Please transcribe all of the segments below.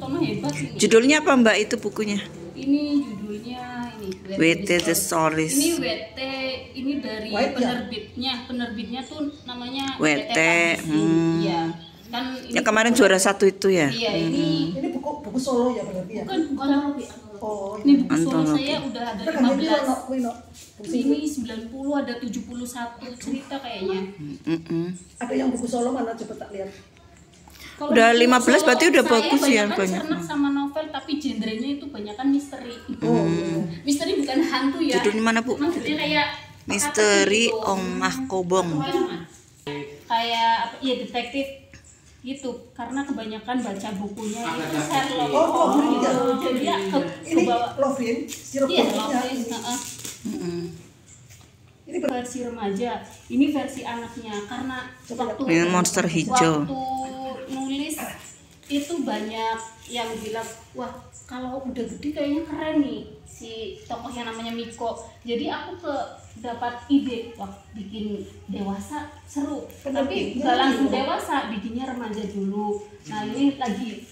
mah hebat ini. Judulnya apa Mbak itu bukunya? Ini judulnya ini WT The Stories. Ini WT, ini dari penerbitnya tuh namanya WT. Iya. Kan ini Yang kemarin juara 1 itu ya? Iya, ini buku solo ya berarti ya? bukan Oh, ini buku solo antologi. saya udah ada 15. Ini 90 ada 71 cerita kayaknya. Ada yang buku solo mana coba tak lihat. Kalau Udah buku 15 solo, berarti udah saya bagus ya, banyak. banyak. Cernak sama novel tapi genrenya itu banyak kan misteri. Misteri bukan hantu ya. Judulnya mana Bu? Maksudnya kayak Misteri gitu. Omah Kobong. Kayak apa? Iya detektif gitu. Karena kebanyakan baca bukunya itu Sherlock. Jadi ya Ini kebawa. Lovin, sirup Iya, bukunya. Ini versi remaja, ini versi anaknya karena waktu Ini monster hijau. Waktu nulis itu banyak yang bilang, wah kalau udah gede kayaknya keren nih si tokoh yang namanya Miko. Jadi aku dapat ide, wah bikin dewasa seru, tapi nggak langsung dewasa, bikinnya remaja dulu. Nah ini lagi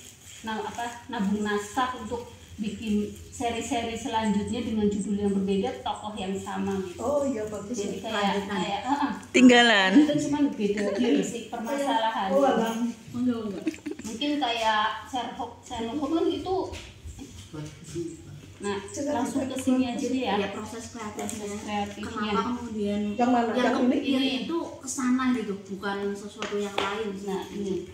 nabung naskah untuk bikin seri-seri selanjutnya dengan judul yang berbeda, tokoh yang sama gitu. Oh iya bagus. Jadi kayak Tinggalan. itu cuma beda sih permasalahan. Mungkin kayak Sherlock Holmes itu. Nah, langsung ke sini aja deh ya. Ya proses kreatifnya. Kenapa kemudian Yang mana? Yang ini? itu kesana gitu, bukan sesuatu yang lain. Nah, ini.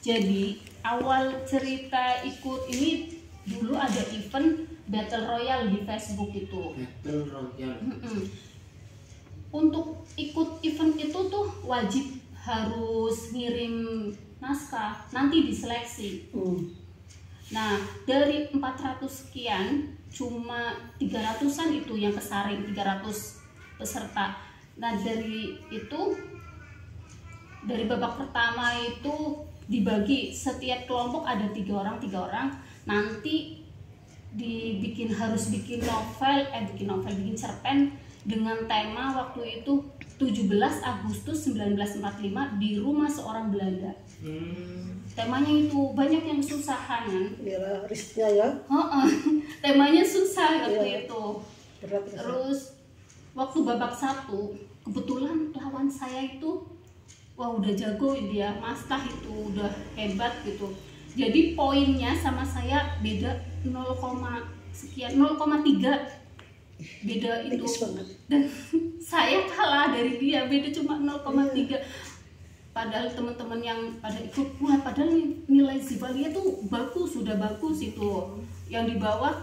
Jadi awal cerita ikut ini dulu ada event Battle Royale di Facebook itu. Battle Royale. Untuk ikut event itu tuh wajib harus ngirim naskah, nanti diseleksi. Nah, dari 400 sekian cuma 300-an itu yang kesaring, 300 peserta. Nah, dari itu dari babak pertama itu dibagi setiap kelompok ada 3 orang, nanti harus bikin bikin cerpen dengan tema waktu itu 17 Agustus 1945 di rumah seorang Belanda. Temanya itu banyak yang susah kan? Iyalah, risknya ya. Temanya susah waktu itu. Berat. Terus waktu babak 1 kebetulan lawan saya itu udah jago dia, Mastah itu udah hebat gitu. Jadi poinnya sama saya beda 0, sekian 0,3 beda itu. Dan saya kalah dari dia, beda cuma 0,3. Padahal teman-teman yang pada ikut, wah padahal nilai Zivalia tuh sudah bagus itu. Yang di bawah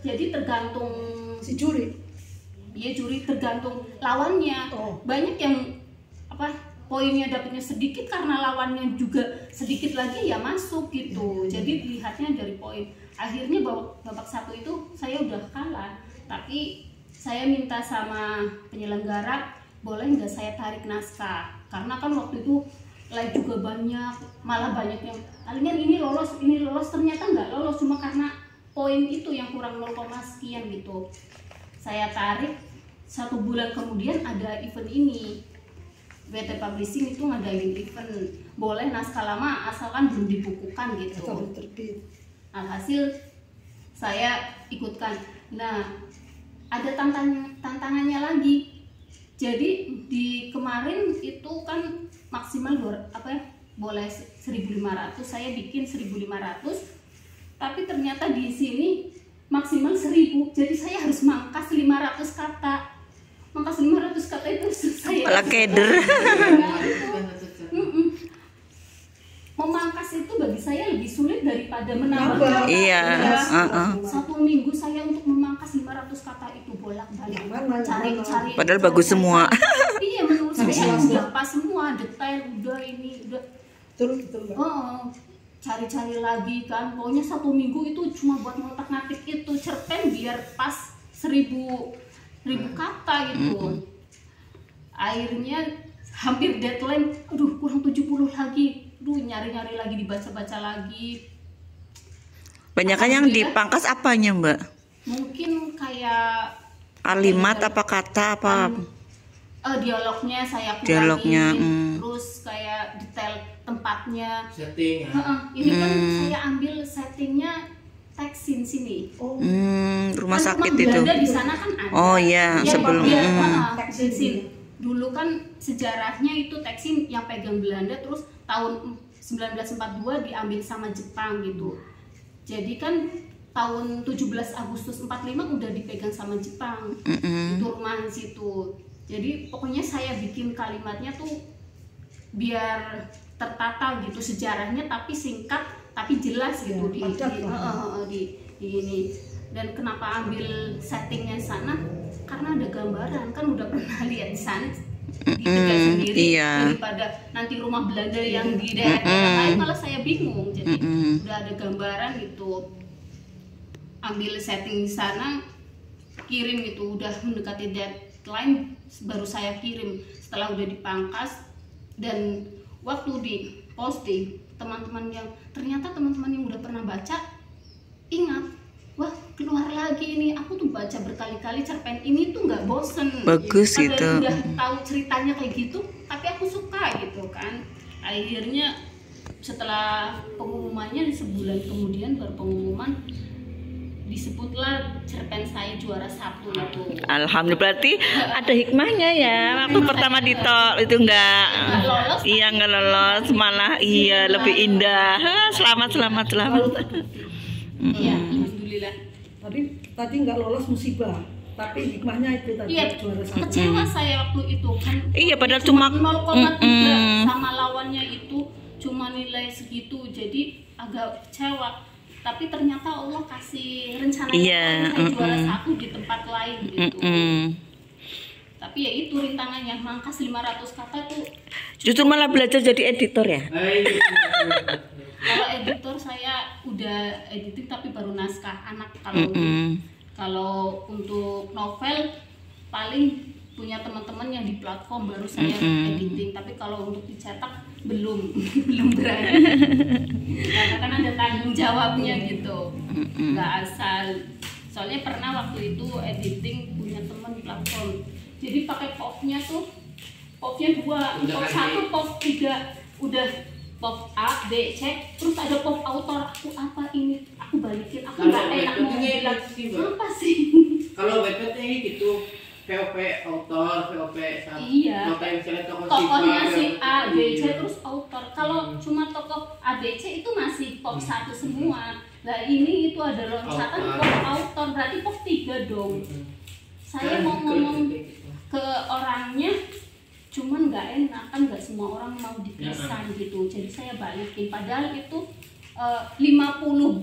jadi tergantung Si juri. Iya, juri tergantung lawannya. Banyak yang poinnya dapatnya sedikit karena lawannya juga sedikit lagi ya masuk gitu. Jadi dilihatnya dari poin. Akhirnya babak 1 itu saya udah kalah, tapi saya minta sama penyelenggara boleh nggak saya tarik naskah, karena kan waktu itu like juga banyak, malah banyak yang palingan ini lolos ternyata nggak lolos cuma karena poin itu yang kurang 0, sekian gitu. Saya tarik, 1 bulan kemudian ada event ini. WT Publishing itu ngadain event, boleh naskah lama asalkan belum dibukukan gitu. Alhasil saya ikutkan. Nah, ada tantangannya lagi. Jadi di kemarin itu kan maksimal boleh 1.500, saya bikin 1.500. Tapi ternyata di sini maksimal 1.000. Jadi saya harus mangkas 500 kata. Mangkas 500 kata itu saya malah keder. Memangkas itu bagi saya lebih sulit daripada menambah kata. Iya. 1 minggu saya untuk memangkas 500 kata itu bolak-balik cari. Padahal bagus semua. Iya, menurut saya udah pas semua, detail udah ini udah. Betul. Cari-cari lagi kan. Pokoknya 1 minggu itu cuma buat ngotak-ngatik itu cerpen biar pas 1.000 kata gitu. Akhirnya hampir deadline, kurang 70 lagi. Nyari-nyari lagi, dibaca-baca lagi. Banyakan yang dipangkas apanya Mbak? Mungkin kayak Kalimat apa kata apa? Dialognya saya kurangi. Dialognya, Terus kayak detail tempatnya. Setting. Ini kan saya ambil settingnya sini. Rumah Kan sakit rumah itu. Belanda di sana kan ada. Oh iya, Ya, sebelum. Teksin. Dulu kan sejarahnya itu Teksin yang pegang Belanda, terus tahun 1942 diambil sama Jepang gitu. Jadi kan tahun 17 Agustus 45 udah dipegang sama Jepang. Itu rumah situ. Jadi pokoknya saya bikin kalimatnya tuh biar tertata gitu sejarahnya, tapi singkat tapi jelas gitu di ini. Dan kenapa ambil settingnya sana? Karena ada gambaran, kan udah pernah lihat di sana ditinggal sendiri. Daripada nanti rumah Belanda yang di daerah lain malah saya bingung. Jadi udah ada gambaran gitu. Ambil setting di sana, kirim gitu, udah mendekati deadline baru saya kirim setelah udah dipangkas. Dan waktu di posting, teman-teman yang udah pernah baca ingat, wah keluar lagi ini, aku tuh baca berkali-kali cerpen ini tuh nggak bosen. Bagus gitu. gitu. Udah tahu ceritanya kayak gitu, tapi aku suka gitu kan. Akhirnya setelah pengumumannya sebulan kemudian baru pengumuman, disebutlah cerpen saya juara 1 itu. Alhamdulillah, berarti ada hikmahnya ya. Waktu pertama ditol itu enggak lolos, malah lebih indah. Selamat. Iya, alhamdulillah. Tadi nggak lolos musibah, tapi hikmahnya itu tadi Iya, juara 1. kecewa saya waktu itu kan. Iya, padahal cuma 0,3 sama lawannya itu cuma nilai segitu, jadi agak kecewa. Tapi ternyata Allah kasih rencana saya juara 1 di tempat lain gitu. Tapi ya itu rintangannya, mangkas 500 kata tuh. Justru malah belajar jadi editor ya. Kalau editor saya udah editing tapi baru naskah anak. Kalau untuk novel paling punya teman-teman yang di platform baru saya editing. Tapi kalau untuk dicetak belum berani. Karena kan ada tanggung jawabnya gitu, nggak asal. Soalnya pernah waktu itu editing punya teman di platform, jadi pakai popnya tuh, popnya 2, pop 1, pop 3, udah pop A, B, C, terus ada pop autor. Aku apa ini? Aku balikin, aku nggak enak mau bilang apa sih. Kalau website ini gitu, VOP autor, VOP iya. Tokohnya si A, B, C terus autor. Kalau cuma tokoh A, B, C itu masih pop 1 semua. Nah ini itu ada loncatan pop autor, berarti pop 3 dong. Saya mau ngomong ke orangnya, cuman nggak enak kan, nggak semua orang mau dipisan gitu. Jadi saya balikin. Padahal itu 50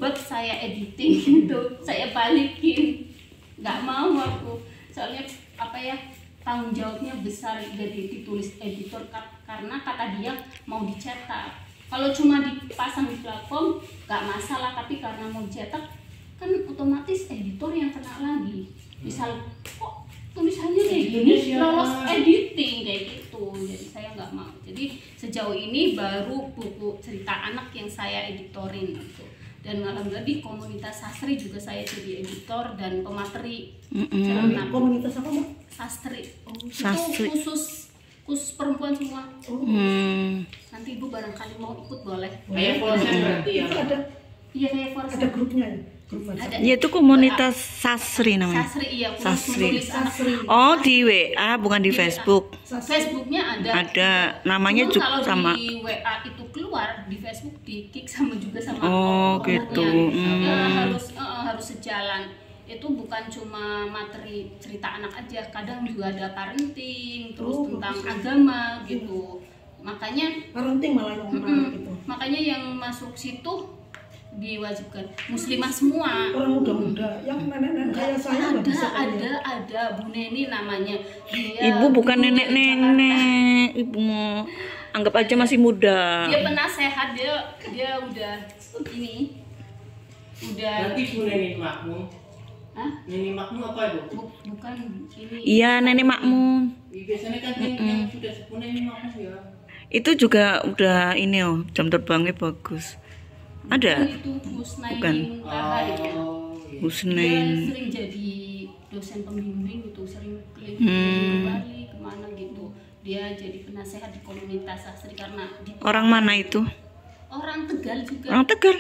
bab saya editing gitu, saya balikin. Nggak mau aku, soalnya apa ya, tanggung jawabnya besar dari ditulis editor karena kata dia mau dicetak. Kalau cuma dipasang di platform nggak masalah, tapi karena mau dicetak kan otomatis editor yang kena lagi. Misal kok tulisannya kayak gini, lolos editing kayak gitu. Jadi saya nggak mau. Jadi sejauh ini baru buku cerita anak yang saya editorin gitu. Dan alhamdulillah di komunitas sastra juga saya jadi editor dan pemateri. Komunitas apa, Mbak? Sastri. Sastri. Itu khusus perempuan semua. Nanti Ibu barangkali mau ikut boleh. Kayak Forsen berarti ya. Itu ada Iya kayak Forsen. ada grupnya ya? Grup Ada. Ya itu komunitas sasri namanya. Sasri, iya. Sasri. Menulis anak. Oh, di WA bukan di Facebook. Facebooknya ada. Ada, namanya Cuman juga kalau sama. di WA itu keluar, di Facebook di kick sama juga sama. Oh, gitu. Ya, harus sejalan. Itu bukan cuma materi cerita anak aja, kadang juga ada parenting, terus tentang agama gitu. Makanya parenting malah yang menarik itu. makanya yang masuk situ diwajibkan muslimah semua. Orang muda-muda yang nenek-nenek kayak saya nggak bisa ada Bu Neni namanya. Dia Ibu bukan dulu dari nenek-nenek, Ibu mau anggap aja masih muda. Jakarta. Dia penasehat, dia udah ini. Udah. Berarti Bu Neni Makmum. Hah? Neni Makmum apa Ibu? Bukan ini. Iya, nenek makmum. Biasanya kan yang sudah sepuh Neni Makmum ya. Itu juga udah ini jam terbangnya bagus. Ada? Itu Husnain Bukan. Muntaha itu. Dia Husnain. sering jadi dosen pembimbing gitu, sering keliling ke Bali kemana gitu. Dia jadi penasehat di komunitas sastra karena Orang mana itu? orang Tegal juga. Orang Tegal.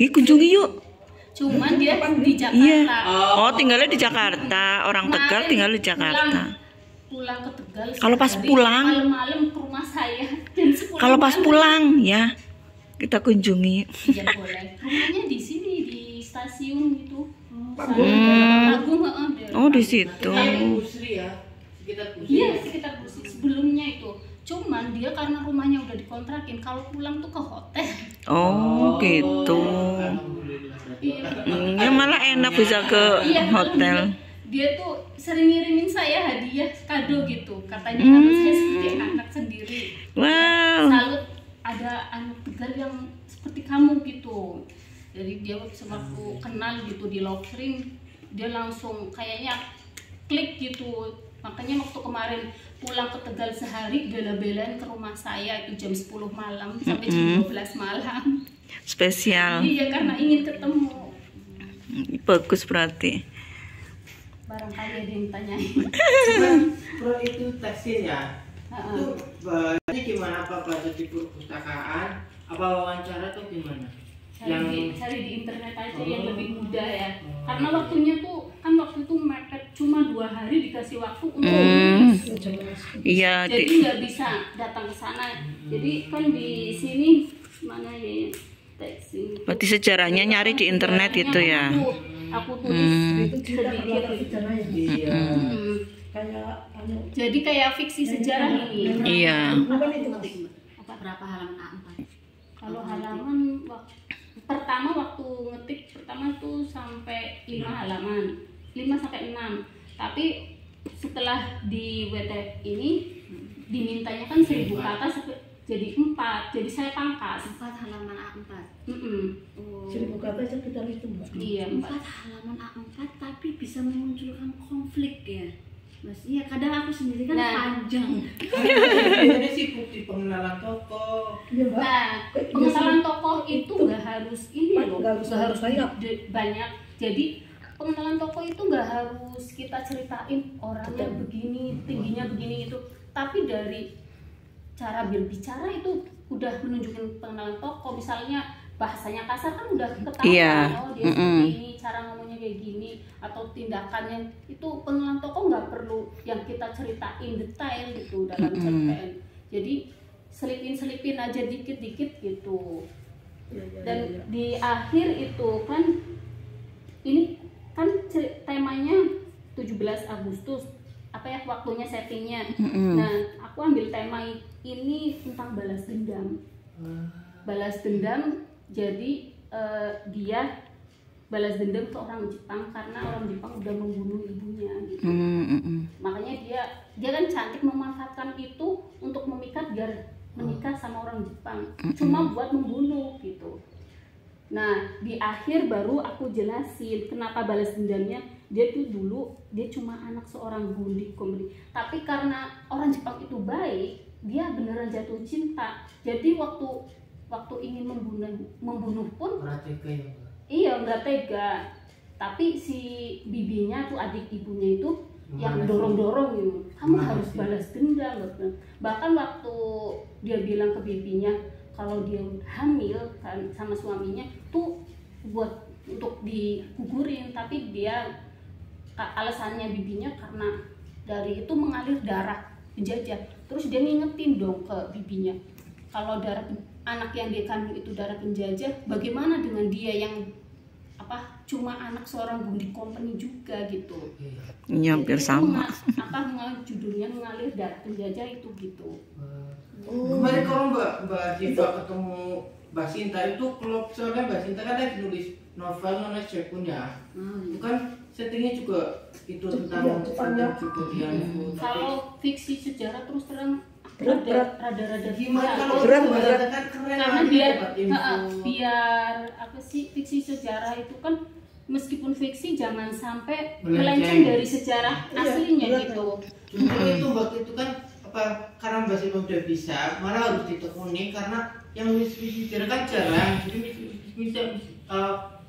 Ih, kunjungi yuk. cuman dia di Jakarta. Iya. Oh, tinggalnya di Jakarta. Orang Tegal Kemarin tinggal di Jakarta. Pulang ke Tegal. Kalau pas sehari, pulang? malam-malam ke rumah saya. Dan Kalau pas pulang ya kita kunjungi. Ya boleh. Rumahnya di sini di stasiun gitu. Hmm. Agung, Oh, di situ. Busri ya, sekitar Busri. Iya, sekitar Busri sebelumnya itu. Cuman dia karena rumahnya udah dikontrakin, kalau pulang tuh ke hotel. Oh, gitu. Alhamdulillah. Iya. Ya malah enak bisa ke Iya, hotel. Dia tuh sering ngirimin saya hadiah kado gitu. Katanya karena saya seperti anak sendiri. Wow. Salut ada anak Tegal yang seperti kamu gitu. Jadi dia waktu kenal gitu di Lovering, dia langsung kayaknya klik gitu. Makanya waktu kemarin pulang ke Tegal sehari, bela-belain ke rumah saya itu jam 10 malam sampai jam 12 malam. Spesial. Iya, karena ingin ketemu. Bagus berarti. Barangkali ada yang tanyain. Bro itu tekstil ya. Heeh. Itu bahasanya gimana, apa belajar di perpustakaan, apa wawancara tuh gimana? Cari di internet aja yang lebih mudah ya. Karena waktunya tuh kan waktu itu mepet, cuma 2 hari dikasih waktu untuk nulis. Iya, Jadi nggak bisa datang ke sana. Jadi kan di sini mana ya tekstil. berarti sejarahnya nyari di internet itu ya. Aku tulis Itu cerita sedikit. belakang sejarahnya. Iya. Kayak anu. Jadi kayak fiksi sejarah ini. Iya. Bukan itu Mas. Berapa halaman A4? Kalau halaman pertama waktu ngetik pertama tuh sampai 5 halaman, 5 sampai 6. Tapi setelah di WT ini dimintanya kan 1000 kata jadi 4. Jadi saya pangkas. 4 halaman A4. Oh. 1000 kata aja kita hitung Mbak. Iya, 4 halaman A4 tapi bisa memunculkan konflik ya. Mas, iya kadang aku sendiri kan Nah. panjang. Ini sibuk di pengenalan toko. Iya Mbak. Nah, pengenalan tokoh itu nggak harus ini loh, Nggak harus banyak. banyak. Jadi pengenalan tokoh itu nggak harus kita ceritain orangnya begini, tingginya begini itu. Tapi dari cara berbicara itu udah menunjukin pengenalan tokoh. Misalnya bahasanya kasar kan udah ketahuan, Iya. oh dia seperti ini, cara ngomongnya kayak gini, atau tindakannya itu pengenalan tokoh nggak perlu yang kita ceritain detail gitu dalam cerpen. Jadi selipin aja dikit-dikit gitu. Dan di akhir itu kan ini kan temanya 17 Agustus apa ya waktunya settingnya. Nah aku ambil tema ini tentang balas dendam. Balas dendam jadi dia balas dendam ke orang Jepang karena orang Jepang udah membunuh ibunya gitu. Makanya dia kan cantik memanfaatkan itu untuk memikat biar menikah sama orang Jepang, cuma buat membunuh gitu. Nah di akhir baru aku jelasin kenapa balas dendamnya. Dia tuh dulu dia cuma anak seorang gundi komedi, tapi karena orang Jepang itu baik, dia beneran jatuh cinta. Jadi waktu ingin membunuh pun iya nggak tega, tapi si bibinya tuh adik ibunya itu yang dorong gitu, kamu harus balas dendam. Bahkan waktu dia bilang ke bibinya kalau dia hamil kan sama suaminya tuh buat untuk digugurin, tapi dia alasannya bibinya karena dari itu mengalir darah penjajah. Terus dia ngingetin dong ke bibinya kalau darah anak yang dia kandung itu darah penjajah, bagaimana dengan dia yang cuma anak seorang gundi company juga gitu. Iya, hampir sama. Judulnya mengalir darah penjajah itu gitu. Kemarin kalau Mbak Diva ketemu Mbak Sinta itu kalau soalnya Mbak Sinta kan lagi nulis novel nulis Jepun ya. Itu kan settingnya juga itu tentang juga dia. Kalau fiksi sejarah terus terang rada-rada Gimana kalau berat kan keren karena lagi biar dapat info. biar fiksi sejarah itu kan meskipun fiksi jangan sampai Melenceng. melenceng dari sejarah aslinya gitu. Justru itu waktu itu kan karena Mbak Sinta udah bisa, malah harus ditekuni karena yang misi sejarah kan jarang. Jadi bisa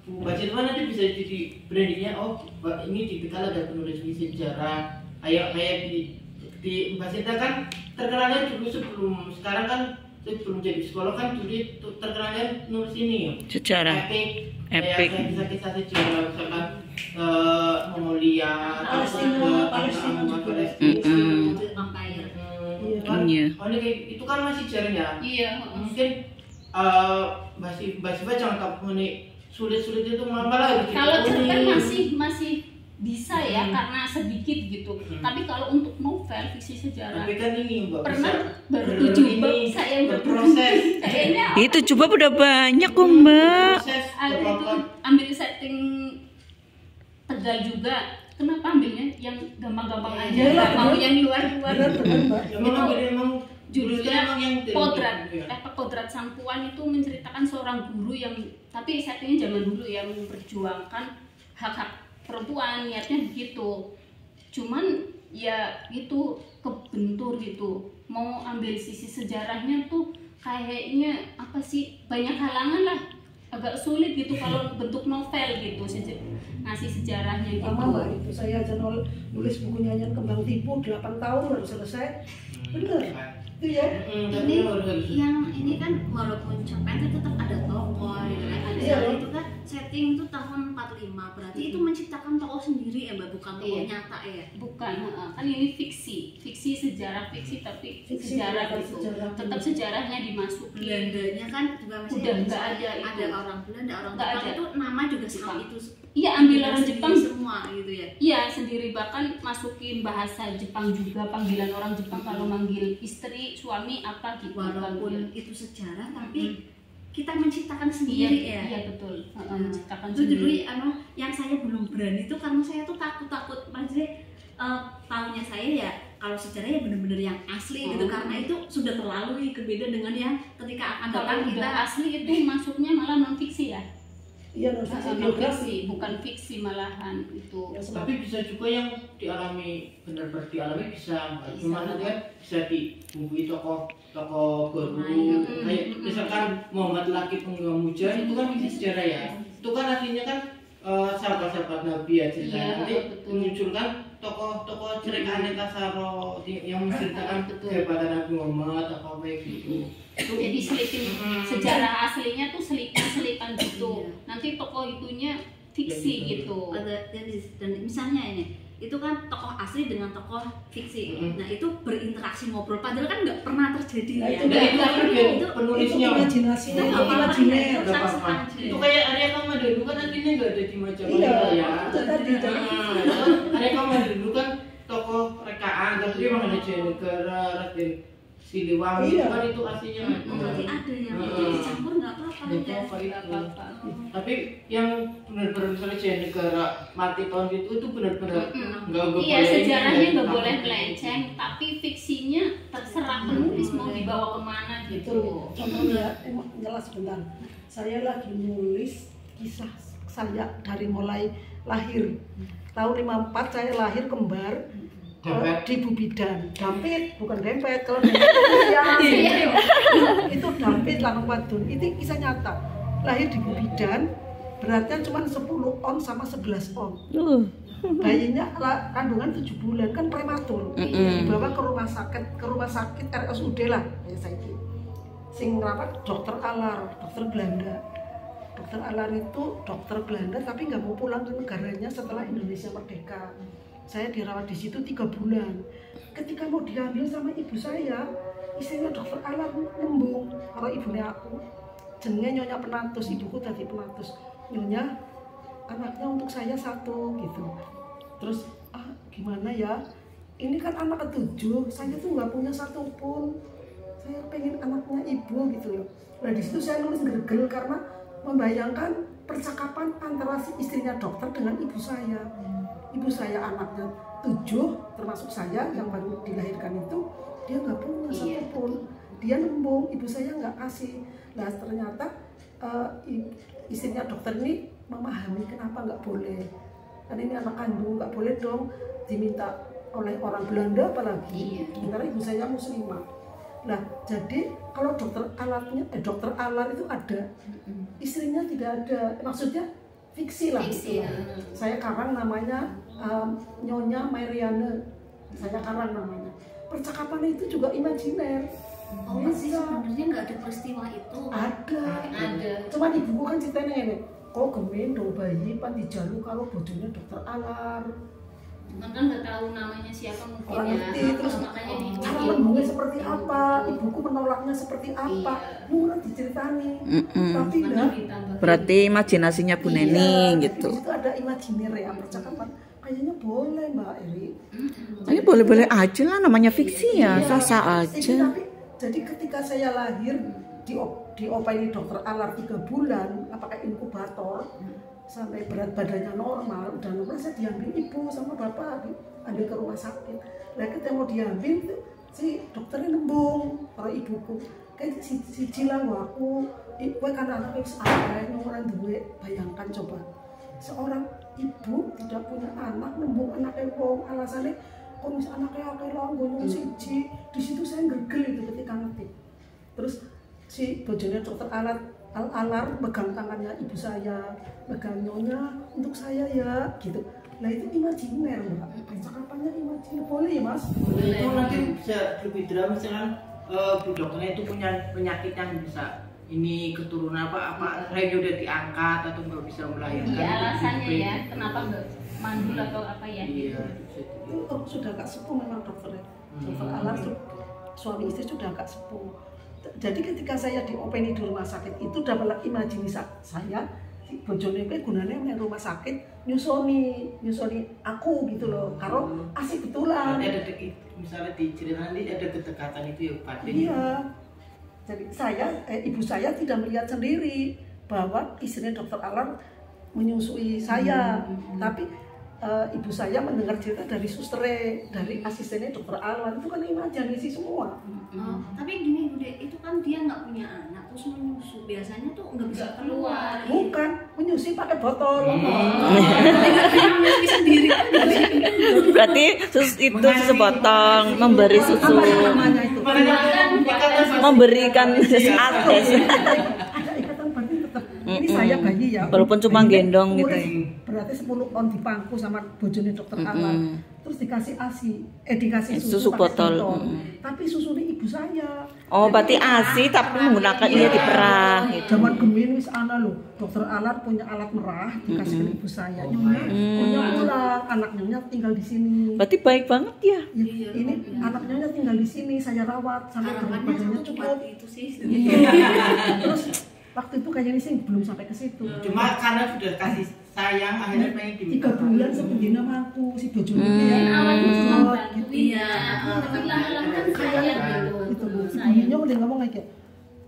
Mbak Sinta nanti bisa jadi brandingnya, oh ini tipikal ada penulis misi sejarah. Kayak di Mbak Sinta kan terkenalnya dulu sekarang kan sebelum jadi psikolog kan dulu terkenalnya nulis ini Sejarah. Epic. kayak kisah-kisah sejarah misalkan Mongolia, Palestina juga. Empire. Iya kan? Iya. Oh ini kayak itu kan masih jarang ya. Iya. Mungkin Mbak Siva jangan takut ini sulit-sulit itu malah Kalau cerpen masih bisa ya karena sedikit gitu. Tapi kalau untuk novel fiksi sejarah Tapi kan ini Mbak pernah bisa baru 7 bab saya berproses. kayaknya Itu coba udah banyak kok Mbak. Proses ada itu apa-apa. ambil setting Tegal juga. Kenapa ambilnya yang gampang-gampang aja, Iya, nggak mau bener. yang luar-luar. Benar Mbak. Emang Judulnya emang yang Kodrat Sang Puan itu menceritakan seorang guru yang tapi settingnya zaman dulu ya memperjuangkan hak-hak perempuan, niatnya begitu. Cuman ya gitu kebentur gitu. Mau ambil sisi sejarahnya tuh kayaknya apa sih banyak halangan lah, agak sulit gitu kalau bentuk novel gitu ngasih sejarahnya gitu. Sama Mbak, itu saya aja nulis buku nyanyian Kembang Tipu 8 tahun baru selesai. Bener. Itu ya. Ini yang ini kan walaupun cerpen tetap ada tokoh gitu kan. Ada Iya. itu kan setting itu tahun 45, berarti itu menciptakan tokoh sendiri ya Mbak, bukan tokoh Iya. nyata ya. Bukan, kan ini fiksi sejarah fiksi tapi Fiksi, sejarah bukan gitu. sejarah. Tetap sejarahnya dimasukin. Belandanya kan juga masih Udah nggak ada ada itu. orang Belanda, orang Nggak Jepang ada. itu nama juga sama Jepang. itu. Iya, ambil Juga orang sendiri Jepang. semua gitu ya. Iya, sendiri bahkan masukin bahasa Jepang juga, panggilan orang Jepang kalau manggil istri, suami apa gitu. Walaupun panggil. itu sejarah tapi kita menciptakan sendiri ya. Iya betul. Menciptakan Itu dulu sendiri. yang saya belum berani itu karena saya tuh takut maksudnya tahunya saya ya kalau sejarah ya benar-benar yang asli gitu, karena itu sudah terlalu berbeda dengan yang ketika akan Kalau datang kita kita asli itu masuknya malah non fiksi ya. Iya, non fiksi Non biografi. fiksi, bukan fiksi malahan itu. Ya, tapi bisa juga yang dialami benar-benar dialami bisa Mbak. Cuma nanti kan bisa dibumbuin tokoh baru kayak misalkan Muhammad Laki Penggawa Muja itu kan bisa sejarah ya. Itu kan artinya kan sahabat-sahabat Nabi ya ceritanya. Iya, Nanti betul. memunculkan tokoh-tokoh cerita Antasaro yang menceritakan Betul. kehebatan Nabi Muhammad apa kayak gitu. Itu Jadi selipin sejarah aslinya tuh selipan gitu. Iya. Nanti tokoh itunya fiksi Ya, gitu. dan misalnya ini itu kan tokoh asli dengan tokoh fiksi. Nah itu berinteraksi ngobrol padahal kan nggak pernah terjadi Nah, ya. itu Nah, itu kan bagian itu penulisnya. Itu imajinasinya, Itu itu apa-apa imajiner. ya. Nggak apa-apa. Itu kayak Arya Kamada dulu kan artinya nggak ada di Majapahit Iya, ya. itu tadi. Arya Kamada dulu kan tokoh rekaan, tapi memang ada Jayanegara, Raden Siliwangi, Iya. itu kan itu aslinya. Berarti ada yang dicampur nggak apa-apa Nggak ya. apa-apa Nggak itu. apa-apa. Tapi yang benar-benar misalnya Jayanegara mati tahun itu benar-benar nggak Iya, boleh sejarahnya ini, nggak ya. boleh melenceng, tapi fiksinya terserah penulis mau dibawa kemana Itu gitu. contohnya jelas sebentar. Saya lagi nulis kisah saya dari mulai lahir. Tahun 54 saya lahir kembar Dempet. di Bubidan. Dampit bukan dempet. Kalau dempet itu ya. Itu dampit Lanang Wadon. Itu kisah nyata. Lahir di Bubidan, beratnya cuma 10 on sama 11 on. Bayinya kandungan 7 bulan kan prematur. Dibawa ke rumah sakit RSUD lah ya saya ini. Sing ngrawat dokter Alar, dokter Belanda. Dokter Alar itu dokter Belanda tapi nggak mau pulang ke negaranya setelah Indonesia merdeka. Saya dirawat di situ 3 bulan. Ketika mau diambil sama ibu saya, istrinya dokter Alar nembung kalau ibunya aku. Jenenge Nyonya Penatus, ibuku tadi Penatus. Nyonya, anaknya untuk saya 1 gitu. Terus gimana ya? Ini kan anak ke-7, saya tuh nggak punya 1 pun. Saya pengen anaknya ibu gitu loh. Nah di situ saya nulis gergel karena membayangkan percakapan antara si istrinya dokter dengan ibu saya. Ibu saya anaknya 7, termasuk saya yang baru dilahirkan itu, dia nggak punya 1 pun. Dia nembung, ibu saya nggak kasih. Nah ternyata istrinya dokter ini memahami kenapa nggak boleh. Karena ini anak kandung, nggak boleh dong diminta oleh orang Belanda apalagi. Sementara ibu saya muslimah. Nah, jadi kalau dokter Alar itu ada, istrinya tidak ada. Maksudnya fiksi lah. Fiksi, gitu lah. Saya karang namanya Nyonya Mariana. Saya karang namanya. Percakapan itu juga imajiner. Oh, masih sebenarnya nggak ada peristiwa itu. Ada. Ada. Cuman ibuku kan ceritanya ini. kok gemendong bayi pan dijalu kalau bojone dokter Alar. Cuman kan nggak tahu namanya siapa mungkin Orang ya. ngerti, terus Makanya cara dibikin. ngomongnya seperti apa, ibuku menolaknya seperti apa, murah diceritani. Tapi Cuman lah, ditambah. Berarti imajinasinya Bu Neni iya, gitu. Di situ ada imajiner ya, percakapan. Kayaknya boleh Mbak Eri. Ini boleh-boleh aja lah, namanya fiksi ya, sah-sah aja. Jadi ketika saya lahir diopeni dokter Alar 3 bulan, pakai inkubator sampai berat badannya normal, udah normal saya diambil ibu sama bapak ambil ke rumah sakit. Nah ketika mau diambil tuh si dokternya nembung kalau ibuku kayak si jilang aku karena anaknya sampai orang duwe. Bayangkan coba seorang ibu tidak punya anak nembung anaknya wong alasannya kok misalnya anaknya akeh langgonyo siji. Di situ saya gergel itu ketika ngerti. Terus si bojone dokter Alar pegang tangannya ibu saya, pegang nyonya untuk saya ya gitu. Nah itu imajiner Mbak, percakapannya imajiner. Boleh ya Mas? Itu nanti bisa lebih drama misalkan bu dokternya itu punya penyakit yang bisa ini keturunan apa rahimnya udah diangkat atau nggak bisa melahirkan. Iya alasannya ya, kenapa nggak mandul atau apa ya? Iya. Itu sudah agak sepuh memang dokternya. Dokter Alar tuh suami istri sudah agak sepuh. Jadi ketika saya diopeni di rumah sakit itu dapat imajinasi saya si bojone kuwi gunane nang rumah sakit nyusoni aku gitu loh. Karo asik betulan. Ada misalnya di cerita nanti ada kedekatan itu ya batin. Iya. Jadi ibu saya tidak melihat sendiri bahwa istrinya dokter Alar menyusui saya, tapi ibu saya mendengar cerita dari susternya, dari asistennya dokter Alar. Itu kan imajinasi semua. Tapi gini Bude, itu kan dia nggak punya anak terus menyusu, biasanya tuh nggak bisa keluar. Bukan, menyusui pakai botol. Menyusui sendiri. Berarti susu potong, memberi susu, Namanya itu. memberikan sesaat. Ada ikatan batin tetap. Ini saya bayi ya. Walaupun cuma gendong gitu ya. Berarti 10 on dipangku sama bojone dokter Alar. Terus dikasih dikasih Susu pakai botol. Tapi susunya ibu saya. Oh, berarti ASI tapi menggunakan iya diperah gitu. Zaman gemin wis ana lho. Dokter Alar punya alat merah dikasih ke ibu saya. Nyonya pulang, anak nyonya tinggal di sini. Berarti baik banget ya. Ini anak nyonya tinggal di sini, saya rawat sampai berat badannya cukup. Itu sih. Terus waktu itu kayaknya sih belum sampai ke situ. Cuma karena sudah kasih sayang akhirnya pengen 3 diminta. bulan sebelumnya mampu si bojone Awalnya cuma ya. bantu iya, tapi lama-lama kan sayang gitu. Ibunya udah ngomong kayak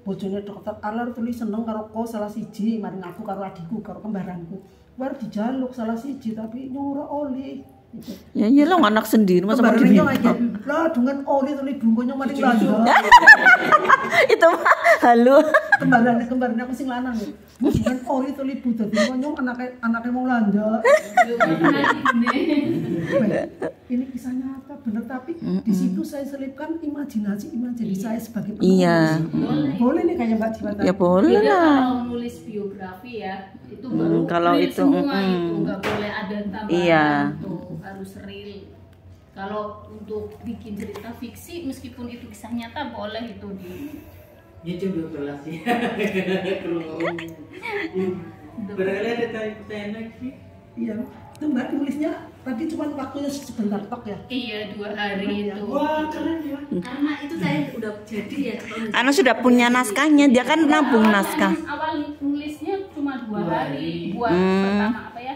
bojone dokter Alar tulis seneng karo kau salah siji, mari ngaku karo adikku karo kembaranku. Baru dijaluk salah siji tapi nyuruh oli. Gitu. Ya iyalah anak sendiri masa mau Kembarannya diminta. kayak lah dengan oli tulis bungkunya mari belanja. Itu mah halu. Kembarannya aku sing lanang ya. Dengan oli tulis bu dadi konyong anaknya mau belanja. Ini kisah nyata bener tapi di situ saya selipkan imajinasi saya sebagai penulis. Iya. Boleh nih kayak Mbak Jiwa tadi. Ya boleh Beda lah. kalau nulis biografi ya, itu baru kalau real itu, semua itu nggak boleh ada tambahan Iya. tuh, harus real. Kalau untuk bikin cerita fiksi meskipun itu kisah nyata boleh itu di Ya jam 12 ya. Barangkali ada pertanyaan lagi. Iya. Itu Mbak nulisnya tadi cuma waktunya sebentar tok ya. iya 2 hari itu. Wah keren ya. Karena itu saya udah jadi ya. Karena sudah punya naskahnya, dia kan nabung naskah. Awal nulisnya cuma 2 hari buat pertama apa ya,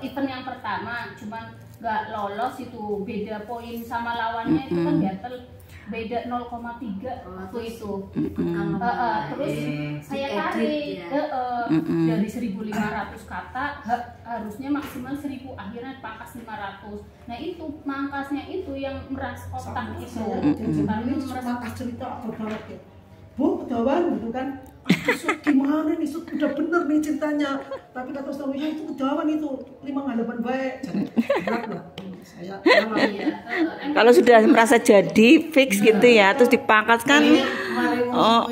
event yang pertama, cuman nggak lolos itu, beda poin sama lawannya itu kan gatel, beda 0,3 waktu itu. Terus saya tarik dari 1.500 kata harusnya maksimal 1.000, akhirnya pangkas 500. Nah itu mangkasnya itu yang meras otak itu. Ini mangkas cerita apa banget ya. Bu, kedawan gitu kan. Sud, gimana nih Sud, udah bener nih ceritanya. Tapi kata suaminya itu kedawan itu 5 halaman baik. Berat lah. Saya Kalau sudah merasa jadi fix gitu ya, terus dipangkas kan. Mau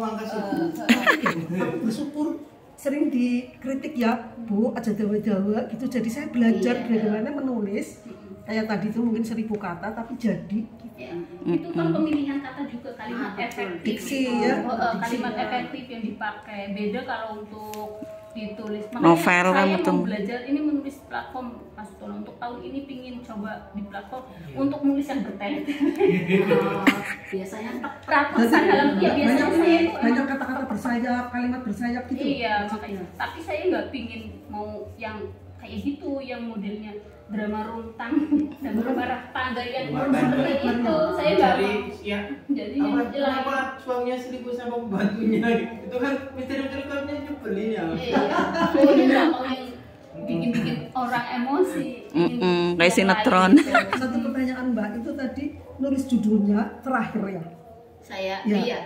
aku bersyukur sering dikritik ya Bu, aja dawa-dawa gitu. Jadi saya belajar bagaimana menulis kayak tadi itu mungkin 1000 kata tapi jadi Ya, itu kan pemilihan kata juga kalimat efektif. diksi ya. Kalimat efektif yang dipakai. Beda kalau untuk ditulis. Novel kan saya betul. mau belajar ini menulis platform Mas Tono untuk tahun ini pingin coba di platform untuk menulis yang bertele-tele. Biasanya Ratusan halaman ya biasanya saya itu banyak kata-kata bersayap, kalimat bersayap gitu. iya makanya. Tapi saya nggak pingin mau yang kayak gitu, yang modelnya drama runtang, drama tangga yang seperti itu. Saya nggak Dari mau. ya Jadi apa, yang jelas. kenapa suaminya selingkuh sama pembantunya itu kan misteri-misteri kamu nyebelin ya. Iya. Oh, dia nggak mau yang bikin-bikin orang emosi. Kayak sinetron. Satu pertanyaan Mbak itu tadi nulis judulnya terakhir ya. Saya Ya, iya.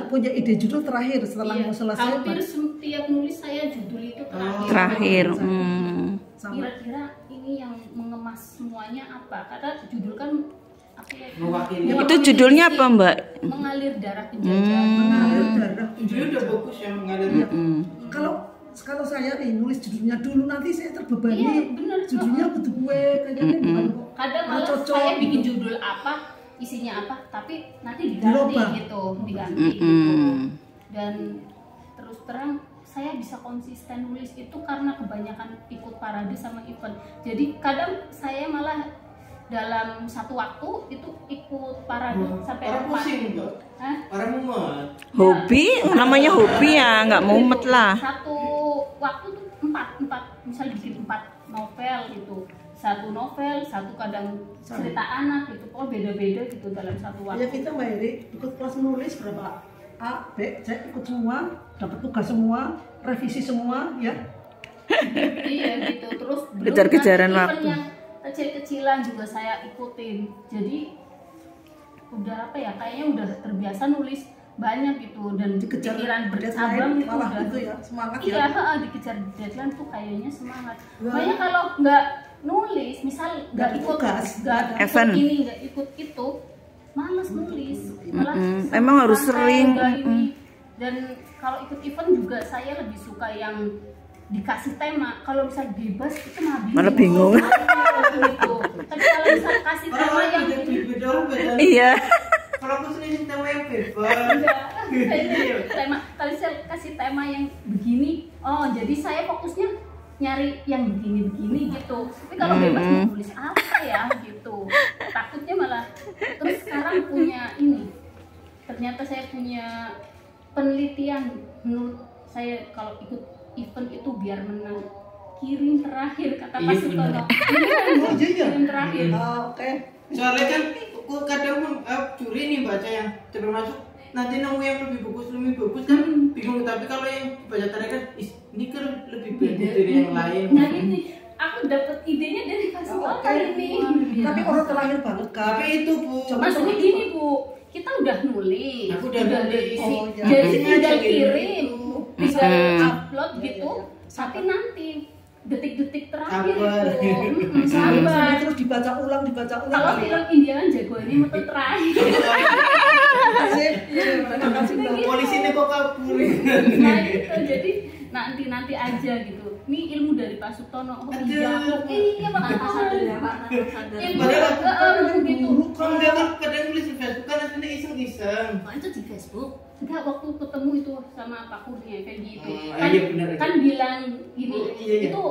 punya ide judul terakhir setelah Iya. mau selesai. Hampir setiap nulis saya judul itu terakhir. Terakhir. Sama. Kira-kira ini yang mengemas semuanya apa? Karena judul kan apa ya? Mewakili. Itu judulnya apa, Mbak? Mengalir darah penjajah. Mengalir darah. Judulnya udah bagus ya mengalir. Kalau saya nih nulis judulnya dulu nanti saya terbebani. Iya, bener. Judulnya betul gue kayaknya bukan kok. Kadang Kalau malah cocok saya bikin gitu. judul apa, isinya apa, tapi nanti diganti Dirubah. gitu, diganti gitu. Dan terus terang saya bisa konsisten nulis itu karena kebanyakan ikut parade sama event. Jadi kadang saya malah dalam satu waktu itu ikut parade sampai Orang pusing Mbak. Hah? Orang mumet. Hobi, namanya hobi ya, nggak mumet lah. Satu waktu tuh empat misal bikin 4 novel gitu, satu novel, satu kadang cerita anak gitu, kok beda-beda gitu dalam satu waktu. Ya kita Mbak Eri ikut kelas menulis berapa A, B, C ikut semua, dapat tugas semua, revisi semua ya. Iya gitu, terus belum Kejar-kejaran nanti waktu. event yang kecil-kecilan juga saya ikutin. Jadi udah apa ya, kayaknya udah terbiasa nulis banyak gitu dan Dikejar pikiran deadline bercabang itu malah udah gitu ya, semangat iya, ya. dikejar deadline tuh kayaknya semangat. Wah. Makanya kalau nggak nulis, misal nggak ikut tugas, nggak ikut event. ini, nggak ikut itu, malas nulis. Malah Emang harus santai, sering. nggak ini. Dan kalau ikut event juga saya lebih suka yang dikasih tema. Kalau misal bebas itu Malah bingung. Gitu. Tapi kalau misal kasih tema Orang yang beda orang beda. Iya. Kalau aku sendiri tema yang bebas. enggak, saya tema kalau saya kasih tema yang begini, oh jadi saya fokusnya nyari yang begini-begini gitu. Tapi kalau bebas mau tulis apa ya gitu, takutnya malah. Terus sekarang punya ini, ternyata saya punya penelitian. Menurut saya kalau ikut event itu biar menang, kirim terakhir kata Pak Iya, Sutono. benar. Oh, iya, iya. Kirim terakhir. Oke. Soalnya kan aku kadang curi nih baca yang termasuk nanti nemu yang lebih bagus kan bingung, tapi kalau yang baca terakhir kan ini kan lebih beda dari yang lain. Nah ini aku dapat idenya dari Pak Sutono Oke. ini. Tapi orang terakhir banget kan. Tapi itu Bu, Maksudnya gini Bu, kita udah nulis, Aku udah nulis. isi, Oh, iya. jadi Sengaja tinggal gitu. kirim, tinggal upload Iya, gitu, iya. tapi nanti detik-detik terakhir Sabar. itu, sabar. Terus dibaca ulang. Kalau film India kan jago ini metu terakhir. Terima kasih Mbak. polisi ini kok kabur. Nah itu jadi nanti aja gitu. Ini ilmu dari Pak Sutono. Oh iya, Aduh. iya tanpa Pak. sadar ya Pak, tanpa sadar. Ilmu Padahal gitu. Kalau dia kan kadang nulis di Facebook kan aslinya iseng-iseng. Kok itu di Facebook? Enggak, waktu ketemu itu sama Pak Kurnia Effendi itu Ah, iya benar. kan bilang gini, Oh, iya, iya. itu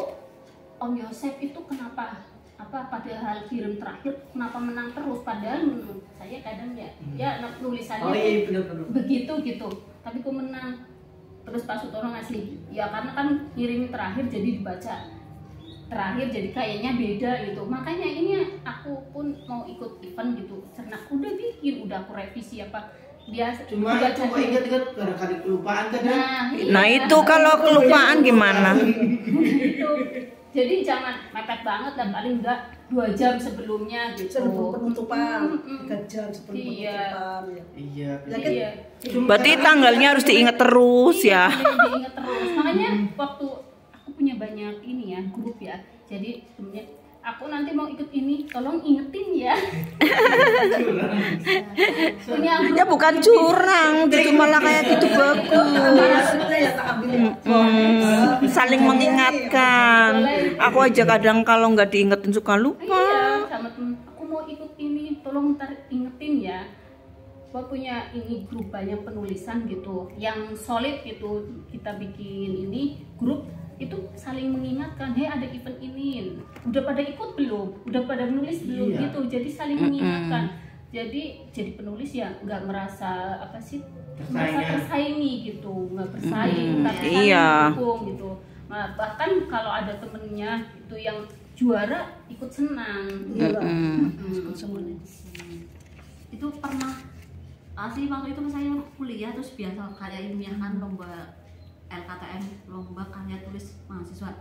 Om Yosef itu kenapa padahal kirim terakhir kenapa menang terus, padahal menurut saya kadang ya nulisannya Oh iya benar-benar. begitu gitu, tapi kok menang. Terus Pak Sutono ngasih ya karena kan kirim terakhir jadi dibaca terakhir jadi kayaknya beda gitu, makanya ini aku pun mau ikut event gitu karena aku udah bikin, udah aku revisi apa biasa Cuma udah itu kok jadi. ingat-ingat barangkali kelupaan kadang. Nah itu kalau kelupaan gimana? Itu jadi jangan mepet banget dan paling enggak 2 jam sebelumnya gitu. Sebelum penutupan, Mm-mm. 3 jam sebelum Iya. penutupan ya. Iya. Ya, Iya. Berarti tanggalnya harus diingat terus ya. Diingat terus. Makanya waktu aku punya banyak ini ya grup ya. Jadi sebenarnya aku nanti mau ikut ini, tolong ingetin ya. Punya grup. Ya bukan curang, itu malah kayak gitu bagus. Ya tak ambil Saling mengingatkan. Aku aja kadang kalau nggak diingetin suka lupa. Iya, sama temen, aku mau ikut ini, tolong ntar ingetin ya. Gua punya ini grup banyak penulisan gitu, yang solid gitu. Kita bikin ini grup itu saling mengingatkan, hei ada event ini, udah pada ikut belum, udah pada menulis belum gitu. Jadi saling mengingatkan. Jadi penulis ya nggak merasa apa sih, merasa tersaingi gitu, nggak bersaing, tapi saling mendukung gitu. Nah, bahkan kalau ada temennya itu yang juara ikut senang. Ikut semuanya. Itu pernah sih waktu itu saya kuliah terus biasa kayak ilmiah kan, lomba LKTM, lomba karya tulis mahasiswa.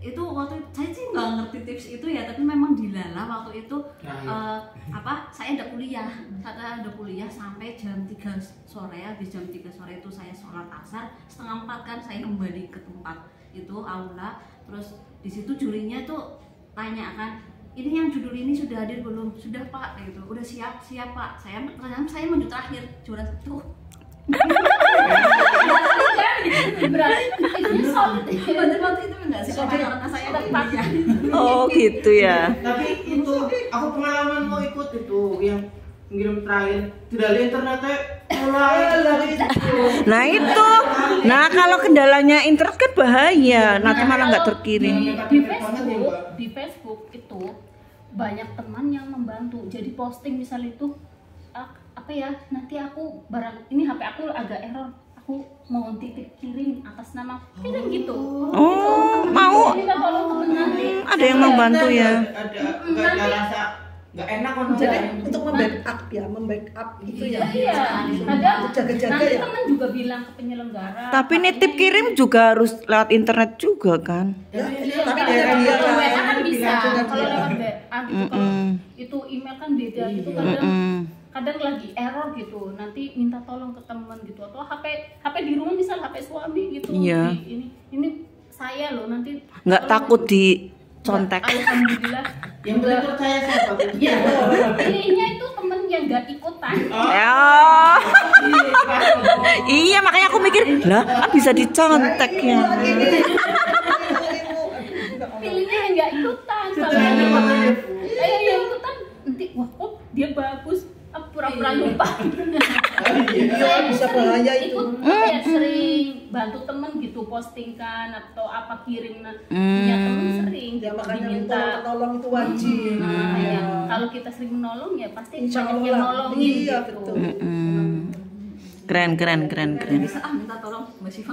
Itu waktu itu saya sih nggak ngerti tips itu ya, tapi memang dilala waktu itu saya ada kuliah sampai jam 3 sore. Habis jam 3 sore itu saya sholat asar, setengah 4 kan saya kembali ke tempat itu aula. Terus di situ jurinya tuh tanya kan, ini yang judul ini sudah hadir belum? Sudah Pak, gitu. Udah siap Pak. Saya maju terakhir, juara 1. Berarti itu solid. Waktu itu enggak sih karena saya tempat ya. Oh gitu ya. Tapi itu aku pengalaman mau ikut itu yang ngirim terakhir tidak internetnya Nah itu, nah kalau kendalanya internet kan bahaya, nanti malah nggak terkirim. Di Facebook itu banyak teman yang membantu. Jadi posting misal itu apa ya, nanti aku barang ini HP aku agak error, aku mau titip kirim atas nama kirim gitu. Oh mau? Ada yang membantu ya? Ada rasa nggak enak kan? Jadi untuk membackup itu ya. Iya. Kadang jaga-jaga nanti ya. teman juga bilang ke penyelenggara. Tapi nitip kirim juga harus lewat internet juga kan? Tapi kalau dia WA kan bisa. Kalau lewat WA gitu, kalau itu email kan beda gitu. Kadang lagi error gitu. Nanti minta tolong ke teman gitu, atau HP di rumah misal HP suami gitu. Iya. Ini saya loh nanti. Nggak takut dicontek? Alhamdulillah. Yang boleh percaya siapa? Iya. Ininya itu temen yang nggak ikutan. Oh. Iya makanya aku mikir lah bisa dicontek ya. Pilihnya yang nggak ikutan. Kalau yang ikutan nanti wah kok dia bagus, pura-pura lupa. Iya bisa bahaya itu. Ikut ya sering bantu temen gitu, postingkan atau apa kirim punya temen sering Ya gitu, makanya diminta. tolong itu wajib. Ya, kalau kita sering menolong ya pasti Insya banyak Allah. yang nolongin Iya, gitu. betul. Keren. Bisa minta tolong Mbak Syifa.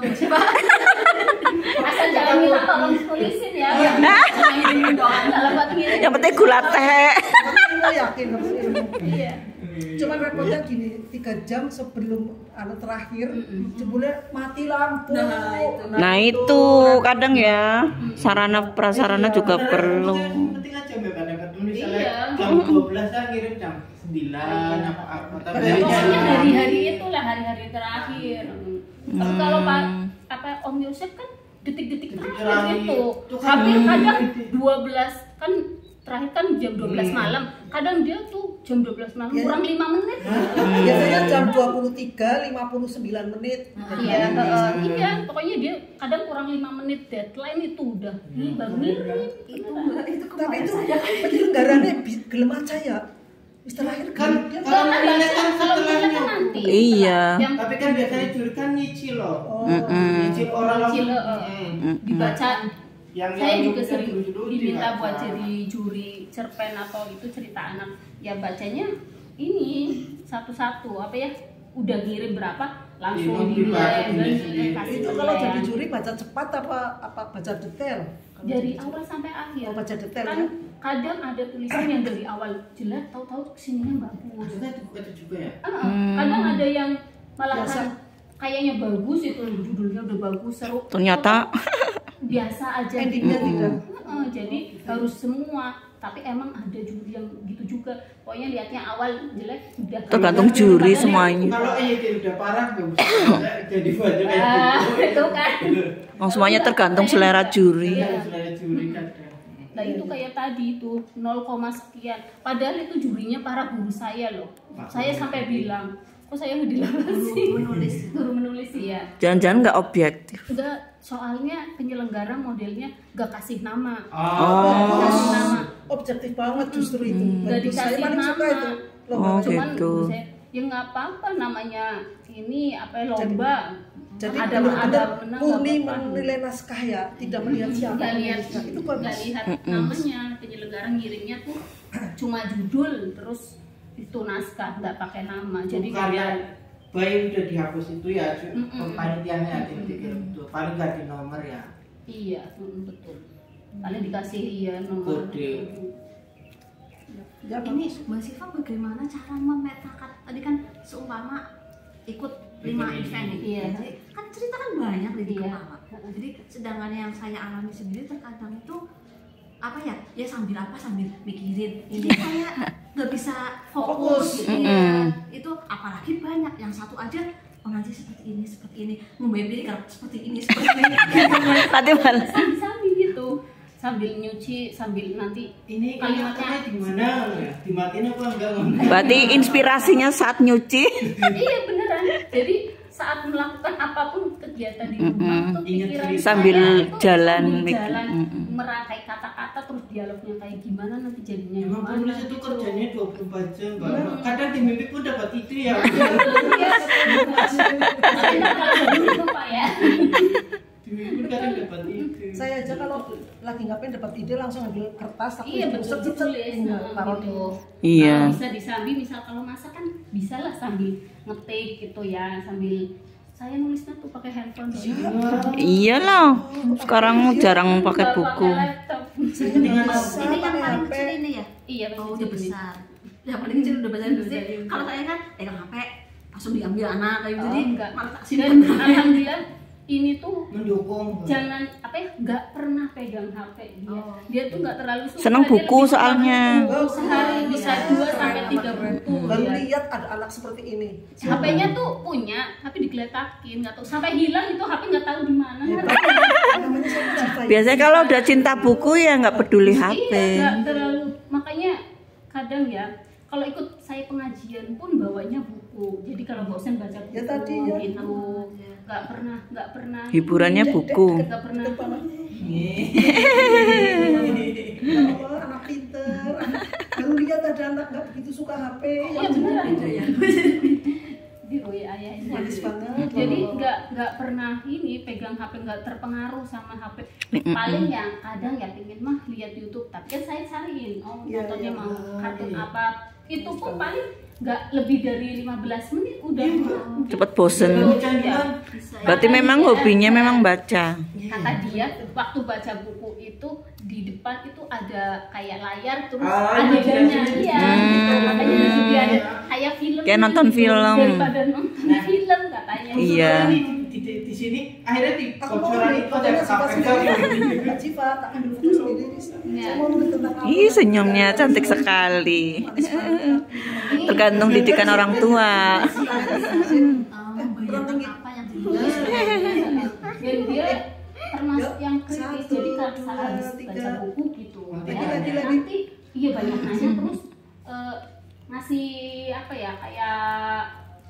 Asal jangan minta tolong tulisin ya. Ngirimin doang. Kalau buat ngirim. Yang penting gula teh. Aku yakin harus ilmu. Iya. Cuman repotnya gini, 3 jam sebelum terakhir jebule mati lampu. Nah itu kadang ya sarana prasarana juga perlu. Penting aja kadang-kadang misalnya Iya. jam 12 kan ngirim jam 9 apa. Tapi Pokoknya hari-hari itulah hari-hari terakhir. Kalau Om Yosef kan detik-detik terakhir itu. Hampir kadang 12 kan terakhir kan jam 12 malam. Kadang dia tuh jam 12 malam kurang 5 menit. Biasanya jam 23 59 menit. Iya, pokoknya dia kadang kurang 5 menit deadline itu udah. Ini baru ngirim. Tapi itu penyelenggaranya gelem aja ya. Terakhir kan dia kalau menilai kan kalau setelahnya. kan nanti. Iya. Tapi kan biasanya juri kan nyicil loh. Nyicil orang Nyicil, langsung. dibaca. Saya juga yang sering dulu diminta dibaca. buat jadi juri cerpen atau itu cerita anak. Ya bacanya ini satu-satu apa ya? Udah ngirim berapa langsung dibaca dinilai. itu kalau jadi juri baca cepat apa baca detail? Dari awal sampai akhir. Baca detail Kan ya. kadang ada tulisan yang dari awal jelek, tahu-tahu kesininya bagus. Maksudnya itu juga ya. Kadang ada yang malahan Biasa. kayaknya bagus itu judulnya udah bagus seru. Ternyata biasa aja. Endingnya tidak. Jadi harus semua. Tapi emang ada juri yang gitu juga. Pokoknya lihatnya awal jelek udah. tergantung juri semuanya. Kalau EYD udah parah nggak bisa jadi banyak kayak gitu. Itu kan. Oh, semuanya tergantung selera juri. Iya, selera juri kadang. Nah itu kayak tadi itu 0, sekian. Padahal itu jurinya para guru saya loh. Saya sampai bilang, kok saya dilarang sih? Guru menulis ya. Jangan-jangan nggak objektif. Enggak, soalnya penyelenggara modelnya nggak kasih nama. Oh. Kasih nama. objektif banget justru itu. Nggak Menurut saya dikasih paling suka nama. itu Oh, lomba. Cuman gitu. saya, ya nggak apa-apa namanya ini lomba. Jadi ada benar-benar menang, murni nggak apa-apa. menilai naskah ya, tidak melihat siapa Nggak yang lihat, menulisnya. Itu nggak bagus. lihat namanya, penyelenggara ngirimnya tuh cuma judul terus itu naskah, nggak pakai nama. Jadi karya kayak bayi udah dihapus itu ya, panitianya ada itu paling nggak di nomor ya. iya, betul. Paling dikasih ya nomor. Kode. Ya, Ini Mbak Siva bagaimana cara memetakan tadi kan seumpama ikut 5 event nih. Iya. Jadi kan cerita kan banyak di Iya. kepala. Jadi sedangkan yang saya alami sendiri terkadang itu apa ya? Ya sambil mikirin. Ini kayak nggak bisa fokus gitu ya. Itu apalagi banyak yang satu aja nanti seperti ini membayar kalau seperti ini Tadi malah Sambil gitu, sambil nyuci, sambil nanti Ini kalimatnya. kalimatnya di mana ya? Dimatiin apa enggak? berarti inspirasinya saat nyuci. Iya beneran. Jadi saat melakukan apapun kegiatan di rumah tuh Ingat pikiran cerita. Sambil saya itu jalan sambil mikir. jalan merangkai kata-kata terus dialognya kayak gimana nanti jadinya Emang gimana penulis itu gitu. kerjanya 24 jam, Mbak. Kadang di mimpi pun dapat ide ya. Iya. Tapi nggak kalau dulu Pak ya. Di mimpi pun kadang dapat ide. saya aja kalau lagi ngapain dapat ide langsung ambil kertas aku Iya betul tulis. taruh di Iya. Kalau bisa disambi, misal kalau masak kan bisa lah sambil ngetik gitu ya, sambil saya nulisnya tuh pakai handphone. Iyalah. Sekarang jarang pakai Nggak buku. laptop. Dengan Bisa ini yang pakai paling HP. kecil ini ya. Iya Oh, betul udah ini. besar. Yang paling kecil udah besar. Jadi kalau saya kan pegang HP langsung diambil anak kayak gitu. Oh, Jadi enggak. malah tak Dan simpen. alhamdulillah ini tuh mendukung. jangan apa ya, nggak pernah pegang HP dia. Oh. Dia tuh nggak terlalu suka. Seneng dia buku lebih suka soalnya. buku. Sehari bisa 2 sampai 3 buku. baru ya. lihat ada anak seperti ini. HP-nya tuh punya, tapi digeletakin, nggak tahu sampai hilang itu HP nggak tahu di mana. Namanya saya Civa. Biasanya kalau udah cinta buku ya nggak peduli HP. Iya, nggak terlalu. Makanya kadang ya, kalau ikut saya pengajian pun bawanya buku. Jadi kalau bosan baca buku Ya tadi ya. gitu, nggak pernah. Hiburannya buku. Nggak pernah. Allah, anak pinter. Baru lihat ada anak nggak begitu suka HP. Iya beneran. Di WA ayahnya. Manis banget. Jadi nggak pernah ini pegang HP, nggak terpengaruh sama HP. Paling yang kadang ya pingin mah lihat YouTube, tapi kan saya cariin, Iya, nontonnya iya. mau kartun apa. Itu pun paling nggak lebih dari 15 menit udah. Cepet bosen. Ya. Berarti memang hobinya memang baca. Kata dia waktu baca buku itu di depan itu ada kayak layar terus Ah, adegannya iya. iya gitu. Makanya di situ ada kayak film Kayak nonton gitu, film. daripada nonton film katanya. Iya. Di sini akhirnya di Aku mau bocoran beli itu ada fotonya Civa KPK. sendiri. Kak Civa, tak ambil foto sendiri. Saya mau nulis tentang apa. Ih, senyumnya cantik sekali. Manis banget. Tergantung didikan orang tua. Membayangkan apa yang ditulis. Dan dia termasuk yang kritis, Satu, jadi kalau dua, habis tiga. baca buku gitu Lagi, ya, nanti iya banyak nanya terus ngasih apa ya kayak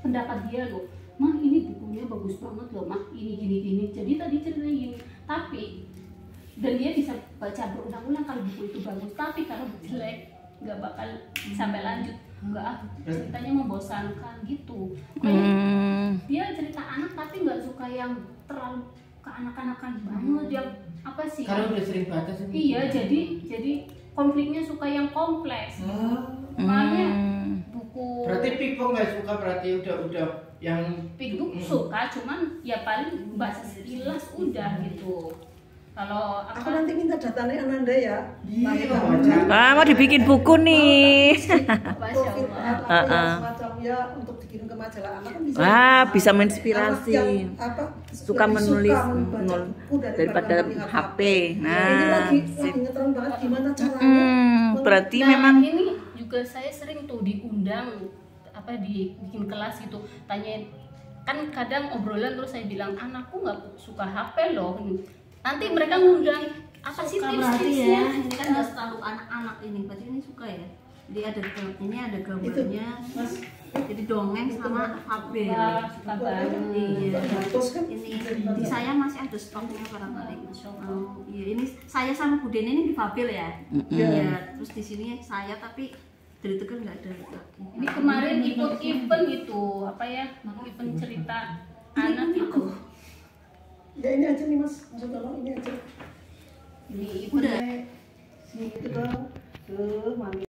pendapat dia loh, mah ini bukunya bagus banget loh mah, ini gini jadi tadi ceritanya gini, tapi dan dia bisa baca berulang-ulang kalau buku itu bagus, tapi kalau jelek nggak bakal sampai lanjut, nggak ceritanya membosankan gitu. Makanya dia cerita anak tapi nggak suka yang terlalu keanak-anakan banget, yang apa sih? Karena udah sering baca sendiri. Iya, jadi konfliknya suka yang kompleks. Makanya buku Berarti Pipo nggak suka, berarti udah yang Piku suka, cuman ya paling bahasa sekilas udah gitu. Kalau Aku apa nanti minta datanya Ananda ya. Iya, Tanya Ah, mau dibikin buku nih. profil Masya Allah. apa ya semacam ya untuk dikirim ke majalah anak kan bisa. Wah, bisa Anak menginspirasi. yang apa Suka lebih menulis membaca buku daripada melihat HP. Ini Nah, lagi sip. ngetren banget gimana caranya. Berarti Nah, memang ini juga saya sering tuh diundang apa bikin kelas gitu, tanyain kan kadang obrolan terus saya bilang anakku nggak suka HP loh. Nanti mereka ngundang apa sih Suka berarti ya, tips-tipsnya? ini kan nggak selalu anak-anak ini, berarti ini suka ya. Jadi ini ada gambarnya, jadi dongeng sama fabel. Wah, suka banget. Iya. Terus kan Ini di saya masih ada stoknya barangkali. Oh, iya ini saya sama Bu Deni ini difabel ya. Mm-mm. Ya, terus di sini saya tapi dari Tegal nggak ada lagi. Ini kemarin ikut event itu apa ya? Event cerita anak itu. Ya ini aja nih mas, masuk tolong ini aja. Ini event Udah. Sini itu dong. Tuh, mami.